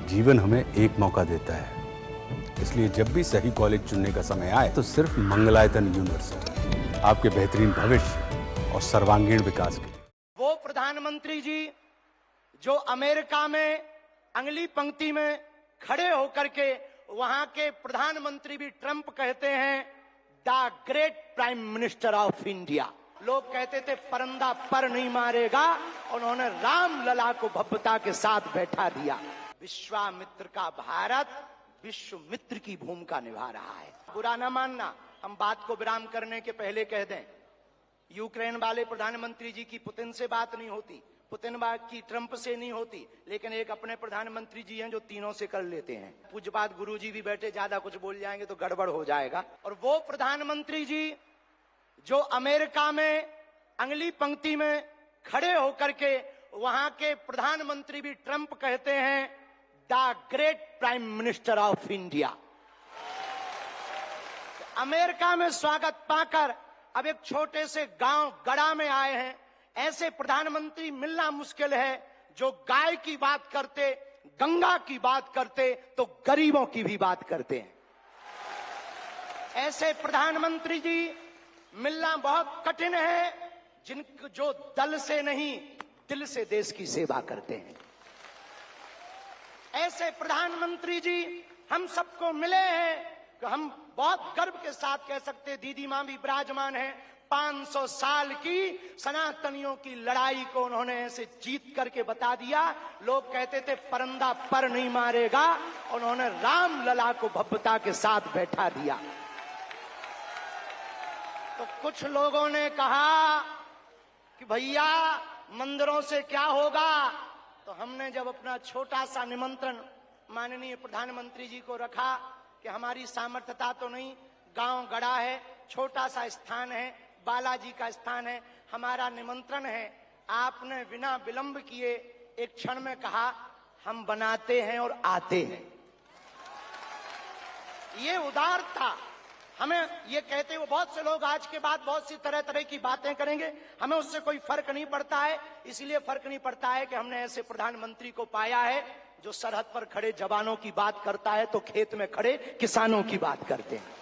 जीवन हमें एक मौका देता है, इसलिए जब भी सही कॉलेज चुनने का समय आए तो सिर्फ मंगलायतन यूनिवर्सिटी आपके बेहतरीन भविष्य और सर्वांगीण विकास के लिए। वो प्रधानमंत्री जी जो अमेरिका में अगली पंक्ति में खड़े होकर के वहां के प्रधानमंत्री भी ट्रंप कहते हैं the great prime minister of India. लोग कहते थे परिंदा पर नहीं मारेगा, उन्होंने राम लला को भव्यता के साथ बैठा दिया। विश्वामित्र का भारत विश्व मित्र की भूमिका निभा रहा है। बुरा न मानना, हम बात को विराम करने के पहले कह दें, यूक्रेन वाले प्रधानमंत्री जी की पुतिन से बात नहीं होती, पुतिन बात की ट्रंप से नहीं होती, लेकिन एक अपने प्रधानमंत्री जी हैं जो तीनों से कर लेते हैं। पूज्यपाद गुरु जी भी बैठे, ज्यादा कुछ बोल जाएंगे तो गड़बड़ हो जाएगा। और वो प्रधानमंत्री जी जो अमेरिका में अगली पंक्ति में खड़े होकर के वहां के प्रधानमंत्री भी ट्रंप कहते हैं the great prime minister of India. America में स्वागत पाकर अब एक छोटे से गांव गड़ा में आए हैं। ऐसे प्रधानमंत्री मिलना मुश्किल है जो गाय की बात करते, गंगा की बात करते तो गरीबों की भी बात करते हैं। ऐसे प्रधानमंत्री जी मिलना बहुत कठिन है जो दल से नहीं दिल से देश की सेवा करते हैं। ऐसे प्रधानमंत्री जी हम सबको मिले हैं कि हम बहुत गर्व के साथ कह सकते हैं, दीदी मां भी विराजमान है, 500 साल की सनातनियों की लड़ाई को उन्होंने ऐसे जीत करके बता दिया। लोग कहते थे परिंदा पर नहीं मारेगा, उन्होंने राम लला को भव्यता के साथ बैठा दिया। तो कुछ लोगों ने कहा कि भैया मंदिरों से क्या होगा, तो हमने जब अपना छोटा सा निमंत्रण माननीय प्रधानमंत्री जी को रखा कि हमारी सामर्थ्यता तो नहीं, गांव गड़ा है, छोटा सा स्थान है, बालाजी का स्थान है, हमारा निमंत्रण है, आपने बिना विलंब किए एक क्षण में कहा हम बनाते हैं और आते हैं। ये उदार था। हमें ये कहते हुए बहुत से लोग आज के बाद बहुत सी तरह तरह की बातें करेंगे, हमें उससे कोई फर्क नहीं पड़ता है। इसलिए फर्क नहीं पड़ता है कि हमने ऐसे प्रधानमंत्री को पाया है जो सरहद पर खड़े जवानों की बात करता है तो खेत में खड़े किसानों की बात करते हैं।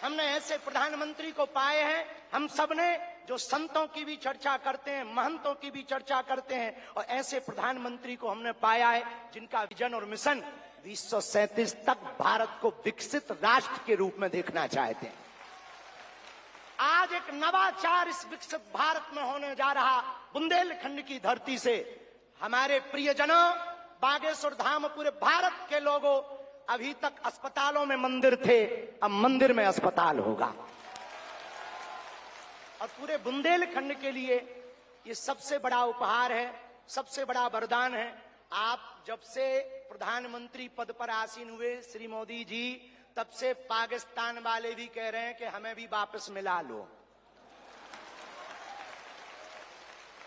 हमने ऐसे प्रधानमंत्री को पाए हैं हम सब ने जो संतों की भी चर्चा करते हैं, महंतों की भी चर्चा करते हैं, और ऐसे प्रधानमंत्री को हमने पाया है जिनका विजन और मिशन 2037 तक भारत को विकसित राष्ट्र के रूप में देखना चाहते हैं। आज एक नवाचार इस विकसित भारत में होने जा रहा। बुंदेलखंड की धरती से हमारे प्रियजनों, बागेश्वर धाम, पूरे भारत के लोगों, अभी तक अस्पतालों में मंदिर थे, अब मंदिर में अस्पताल होगा। और पूरे बुंदेलखंड के लिए ये सबसे बड़ा उपहार है, सबसे बड़ा वरदान है। आप जब से प्रधानमंत्री पद पर आसीन हुए श्री मोदी जी, तब से पाकिस्तान वाले भी कह रहे हैं कि हमें भी वापस मिला लो।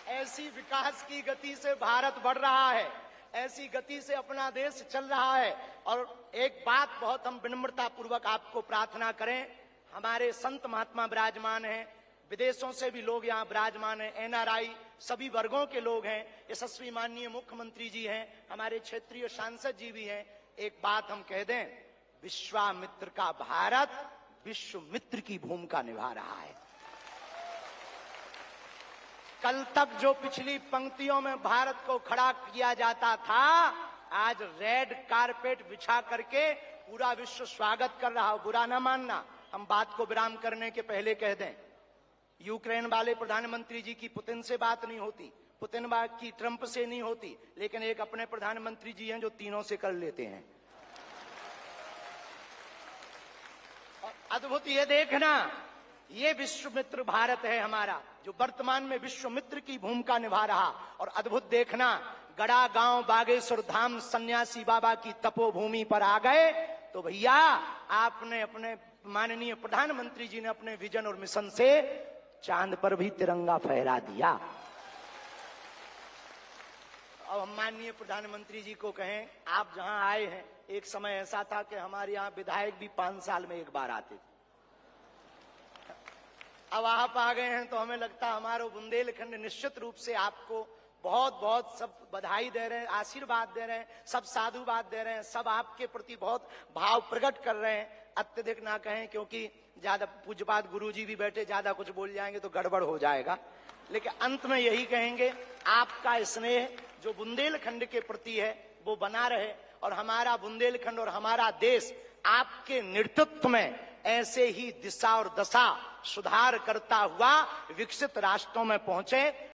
ऐसी विकास की गति से भारत बढ़ रहा है, ऐसी गति से अपना देश चल रहा है। और एक बात बहुत हम विनम्रता पूर्वक आपको प्रार्थना करें, हमारे संत महात्मा विराजमान हैं, विदेशों से भी लोग यहाँ विराजमान हैं, NRI सभी वर्गों के लोग हैं, यशस्वी माननीय मुख्यमंत्री जी हैं, हमारे क्षेत्रीय सांसद जी भी हैं। एक बात हम कह दें, विश्वामित्र का भारत विश्व मित्र की भूमिका निभा रहा है। कल तक जो पिछली पंक्तियों में भारत को खड़ा किया जाता था, आज रेड कारपेट बिछा करके पूरा विश्व स्वागत कर रहा हो। बुरा ना मानना, हम बात को विराम करने के पहले कह दें, यूक्रेन वाले प्रधानमंत्री जी की पुतिन से बात नहीं होती, पुतिन बात की ट्रंप से नहीं होती, लेकिन एक अपने प्रधानमंत्री जी हैं जो तीनों से कर लेते हैं। और अद्भुत ये देखना, ये विश्व मित्र भारत है हमारा, जो वर्तमान में विश्व मित्र की भूमिका निभा रहा। और अद्भुत देखना, गड़ा गांव बागेश्वर धाम सन्यासी बाबा की तपोभूमि पर आ गए तो भैया आपने अपने माननीय प्रधानमंत्री जी ने अपने विजन और मिशन से चांद पर भी तिरंगा फहरा दिया। अब हम माननीय प्रधानमंत्री जी को कहें, आप जहां आए हैं, एक समय ऐसा था कि हमारे यहां विधायक भी 5 साल में एक बार आते थे। अब आप आ गए हैं तो हमें लगता है हमारा बुंदेलखंड निश्चित रूप से आपको बहुत बहुत सब बधाई दे रहे हैं, आशीर्वाद दे रहे हैं, सब साधुवाद दे रहे हैं, सब आपके प्रति बहुत भाव प्रकट कर रहे हैं। अत्यधिक ना कहें, क्योंकि ज्यादा पूज्यपाद गुरुजी भी बैठे, ज्यादा कुछ बोल जाएंगे तो गड़बड़ हो जाएगा। लेकिन अंत में यही कहेंगे, आपका स्नेह जो बुंदेलखंड के प्रति है वो बना रहे, और हमारा बुंदेलखंड और हमारा देश आपके नेतृत्व में ऐसे ही दिशा और दशा सुधार करता हुआ विकसित राष्ट्रों में पहुंचे।